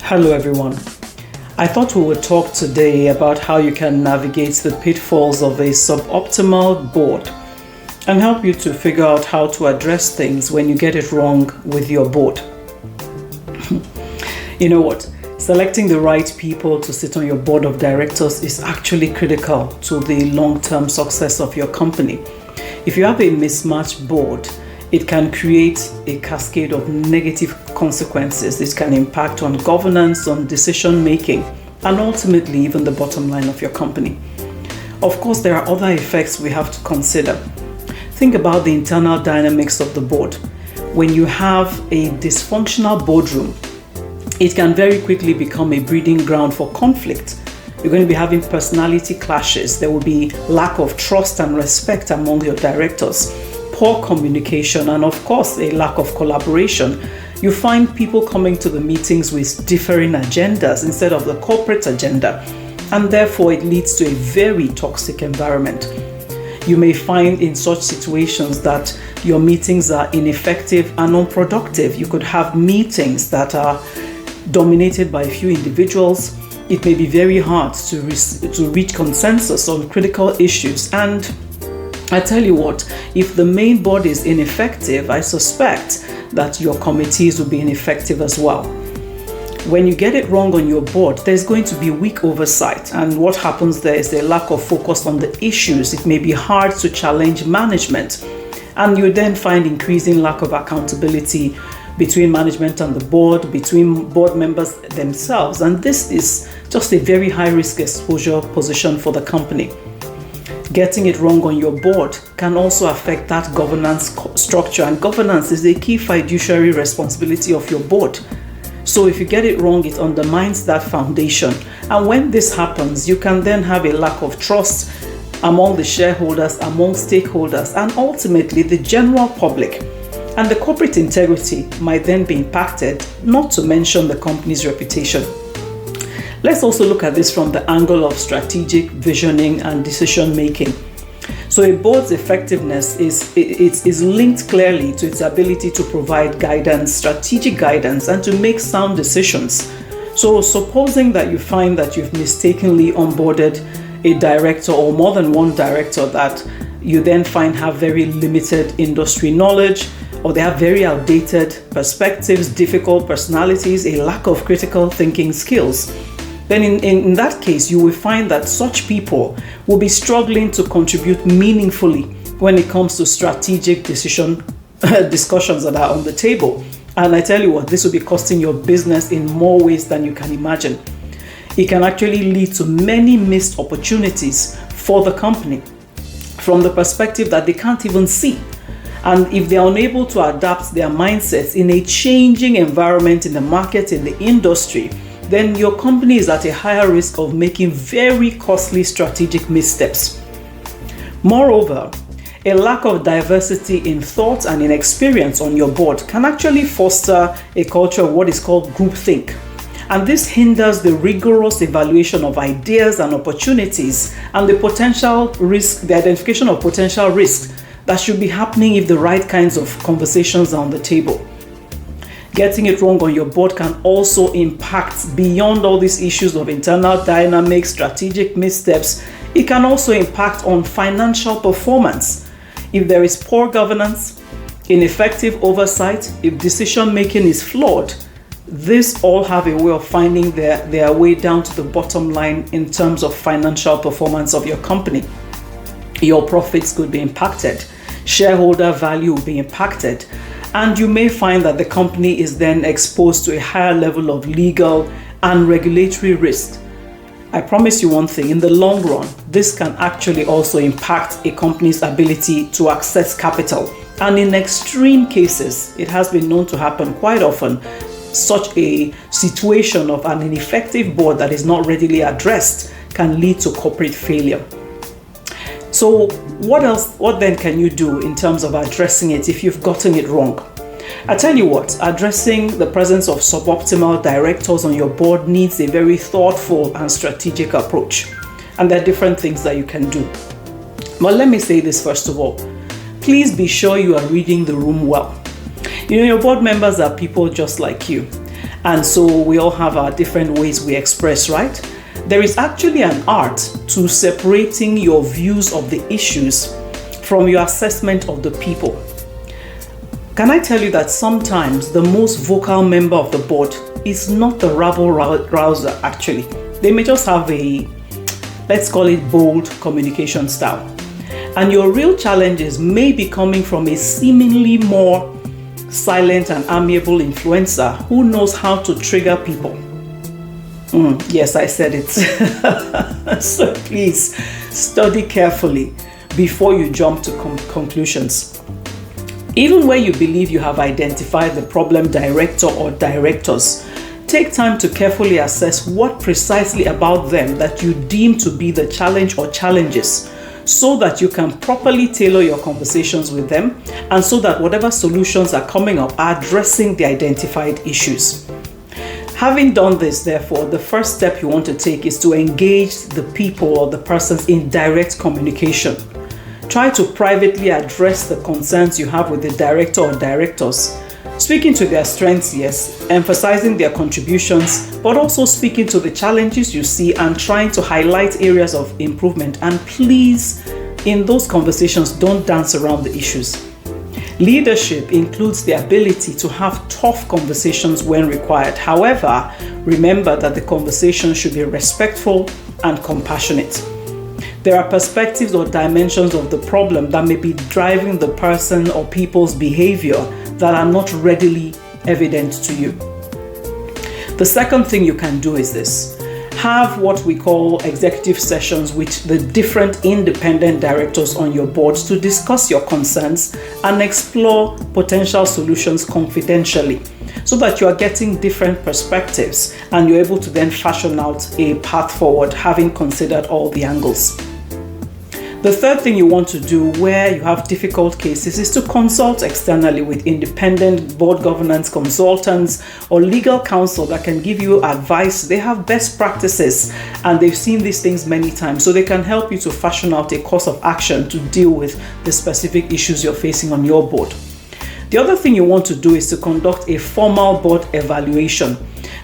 Hello everyone. I thought we would talk today about how you can navigate the pitfalls of a suboptimal board and help you to figure out how to address things when you get it wrong with your board. You know what? Selecting the right people to sit on your board of directors is actually critical to the long-term success of your company. If you have a mismatched board, it can create a cascade of negative consequences. This can impact on governance, on decision making, and ultimately even the bottom line of your company. Of course, there are other effects we have to consider. Think about the internal dynamics of the board. When you have a dysfunctional boardroom, it can very quickly become a breeding ground for conflict. You're going to be having personality clashes. There will be lack of trust and respect among your directors, poor communication, and of course, a lack of collaboration. You find people coming to the meetings with differing agendas instead of the corporate agenda, and therefore it leads to a very toxic environment. You may find in such situations that your meetings are ineffective and unproductive. You could have meetings that are dominated by a few individuals. It may be very hard to reach consensus on critical issues. And I tell you what, if the main board is ineffective, I suspect that your committees will be ineffective as well. When you get it wrong on your board, there's going to be weak oversight. And what happens there is a lack of focus on the issues. It may be hard to challenge management. And you then find increasing lack of accountability between management and the board, between board members themselves. And this is just a very high risk exposure position for the company. Getting it wrong on your board can also affect that governance structure, and governance is a key fiduciary responsibility of your board. So if you get it wrong, it undermines that foundation. And when this happens, you can then have a lack of trust among the shareholders, among stakeholders, and ultimately the general public. And the corporate integrity might then be impacted, not to mention the company's reputation. Let's also look at this from the angle of strategic visioning and decision making. So a board's effectiveness is linked clearly to its ability to provide guidance, strategic guidance, and to make sound decisions. So supposing that you find that you've mistakenly onboarded a director or more than one director that you then find have very limited industry knowledge, or they have very outdated perspectives, difficult personalities, a lack of critical thinking skills, then in that case, you will find that such people will be struggling to contribute meaningfully when it comes to strategic discussions that are on the table. And I tell you what, this will be costing your business in more ways than you can imagine. It can actually lead to many missed opportunities for the company from the perspective that they can't even see. And if they are unable to adapt their mindsets in a changing environment in the market, in the industry, then your company is at a higher risk of making very costly strategic missteps. Moreover, a lack of diversity in thought and in experience on your board can actually foster a culture of what is called groupthink. And this hinders the rigorous evaluation of ideas and opportunities and the potential risk, the identification of potential risks that should be happening if the right kinds of conversations are on the table. Getting it wrong on your board can also impact beyond all these issues of internal dynamics, strategic missteps. It can also impact on financial performance. If there is poor governance, ineffective oversight, if decision making is flawed, these all have a way of finding their way down to the bottom line in terms of financial performance of your company. Your profits could be impacted. Shareholder value will be impacted. And you may find that the company is then exposed to a higher level of legal and regulatory risk. I promise you one thing, in the long run, this can actually also impact a company's ability to access capital. And in extreme cases, it has been known to happen quite often, such a situation of an ineffective board that is not readily addressed can lead to corporate failure. So what then can you do in terms of addressing it if you've gotten it wrong? I tell you what, addressing the presence of suboptimal directors on your board needs a very thoughtful and strategic approach. And there are different things that you can do. But let me say this first of all. Please be sure you are reading the room well. You know, your board members are people just like you. And so we all have our different ways we express, right? There is actually an art to separating your views of the issues from your assessment of the people. Can I tell you that sometimes the most vocal member of the board is not the rabble-rouser actually. They may just have a, let's call it, bold communication style. And your real challenges may be coming from a seemingly more silent and amiable influencer who knows how to trigger people. Yes, I said it. So please study carefully before you jump to conclusions. Even where you believe you have identified the problem director or directors, take time to carefully assess what precisely about them that you deem to be the challenge or challenges, so that you can properly tailor your conversations with them, and so that whatever solutions are coming up are addressing the identified issues. Having done this, therefore, the first step you want to take is to engage the people or the persons in direct communication. Try to privately address the concerns you have with the director or directors, speaking to their strengths, yes, emphasizing their contributions, but also speaking to the challenges you see and trying to highlight areas of improvement. And please, in those conversations, don't dance around the issues. Leadership includes the ability to have tough conversations when required. However, remember that the conversation should be respectful and compassionate. There are perspectives or dimensions of the problem that may be driving the person or people's behavior that are not readily evident to you. The second thing you can do is this. Have what we call executive sessions with the different independent directors on your board to discuss your concerns and explore potential solutions confidentially, so that you are getting different perspectives and you're able to then fashion out a path forward, having considered all the angles. The third thing you want to do where you have difficult cases is to consult externally with independent board governance consultants or legal counsel that can give you advice. They have best practices and they've seen these things many times, so they can help you to fashion out a course of action to deal with the specific issues you're facing on your board. The other thing you want to do is to conduct a formal board evaluation,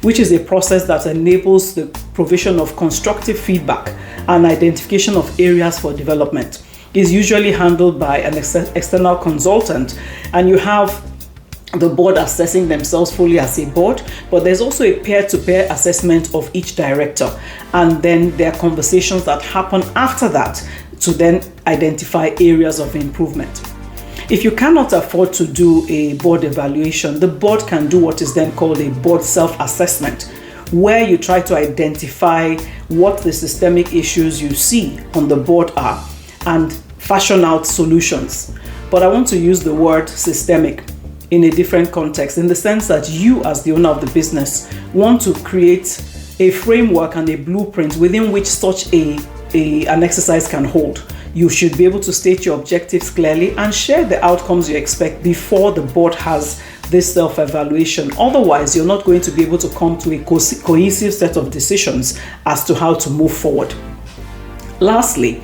which is a process that enables the provision of constructive feedback and identification of areas for development. It's usually handled by an external consultant, and you have the board assessing themselves fully as a board, but there's also a peer-to-peer assessment of each director, and then there are conversations that happen after that to then identify areas of improvement. If you cannot afford to do a board evaluation, the board can do what is then called a board self-assessment, where you try to identify what the systemic issues you see on the board are and fashion out solutions. But I want to use the word systemic in a different context, in the sense that you, as the owner of the business, want to create a framework and a blueprint within which such an exercise can hold. You should be able to state your objectives clearly and share the outcomes you expect before the board has this self-evaluation. Otherwise, you're not going to be able to come to a cohesive set of decisions as to how to move forward. Lastly,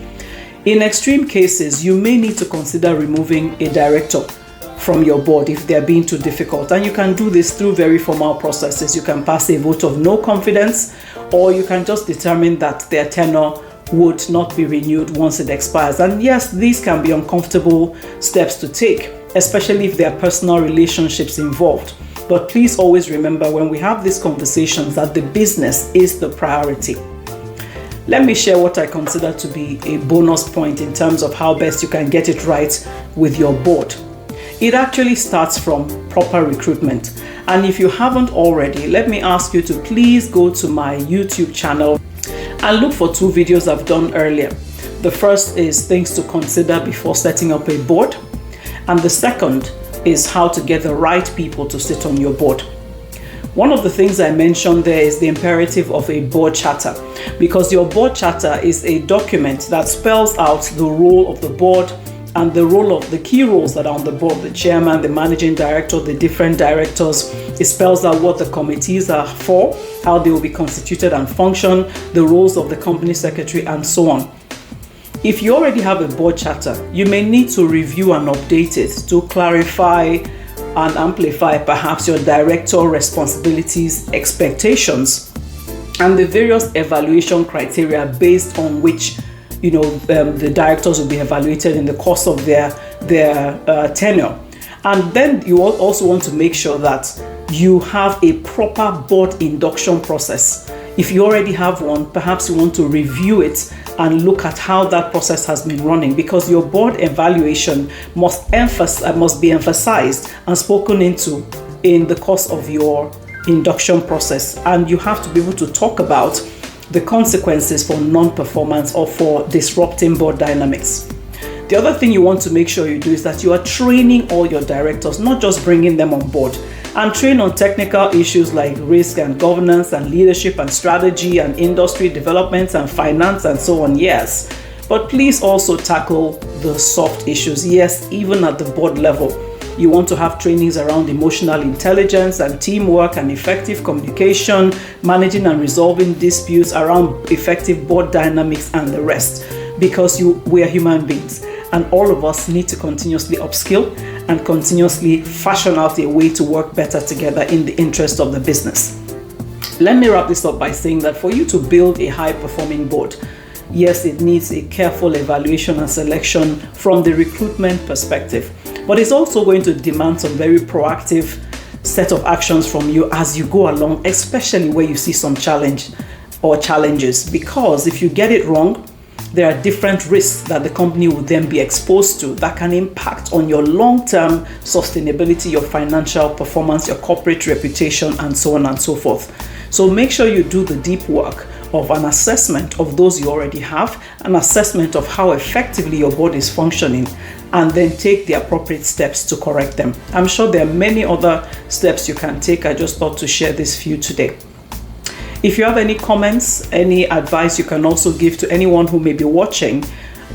in extreme cases, you may need to consider removing a director from your board if they're being too difficult. And you can do this through very formal processes. You can pass a vote of no confidence, or you can just determine that their tenure would not be renewed once it expires. And yes, these can be uncomfortable steps to take, especially if there are personal relationships involved. But please always remember, when we have these conversations, that the business is the priority. Let me share what I consider to be a bonus point in terms of how best you can get it right with your board. It actually starts from proper recruitment. And if you haven't already, let me ask you to please go to my YouTube channel and look for 2 videos I've done earlier. The first is things to consider before setting up a board, and the second is how to get the right people to sit on your board. One of the things I mentioned there is the imperative of a board charter, because your board charter is a document that spells out the role of the board and the role of the key roles that are on the board, the chairman, the managing director, the different directors. It spells out what the committees are for, how they will be constituted and function, the roles of the company secretary, and so on. If you already have a board charter, you may need to review and update it to clarify and amplify perhaps your director responsibilities, expectations, and the various evaluation criteria based on which the directors will be evaluated in the course of their tenure. And then you also want to make sure that you have a proper board induction process. If you already have one, perhaps you want to review it and look at how that process has been running, because your board evaluation must be emphasized and spoken into in the course of your induction process. And you have to be able to talk about the consequences for non-performance or for disrupting board dynamics. The other thing you want to make sure you do is that you are training all your directors, not just bringing them on board. And train on technical issues like risk and governance and leadership and strategy and industry development and finance and so on, yes. But please also tackle the soft issues, yes, even at the board level. You want to have trainings around emotional intelligence and teamwork and effective communication, managing and resolving disputes, around effective board dynamics and the rest. Because we are human beings and all of us need to continuously upskill and continuously fashion out a way to work better together in the interest of the business. Let me wrap this up by saying that for you to build a high-performing board, yes, it needs a careful evaluation and selection from the recruitment perspective, but it's also going to demand some very proactive set of actions from you as you go along, especially where you see some challenges, because if you get it wrong, there are different risks that the company will then be exposed to that can impact on your long-term sustainability, your financial performance, your corporate reputation, and so on and so forth. So make sure you do the deep work of an assessment of those you already have, an assessment of how effectively your board is functioning, and then take the appropriate steps to correct them. I'm sure there are many other steps you can take. I just thought to share this few today. If you have any comments, any advice you can also give to anyone who may be watching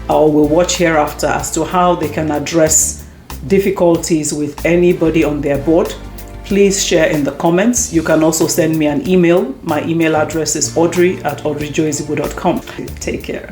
or will watch hereafter as to how they can address difficulties with anybody on their board, please share in the comments. You can also send me an email. My email address is audrey@audreyjoeezigbo.com. Take care.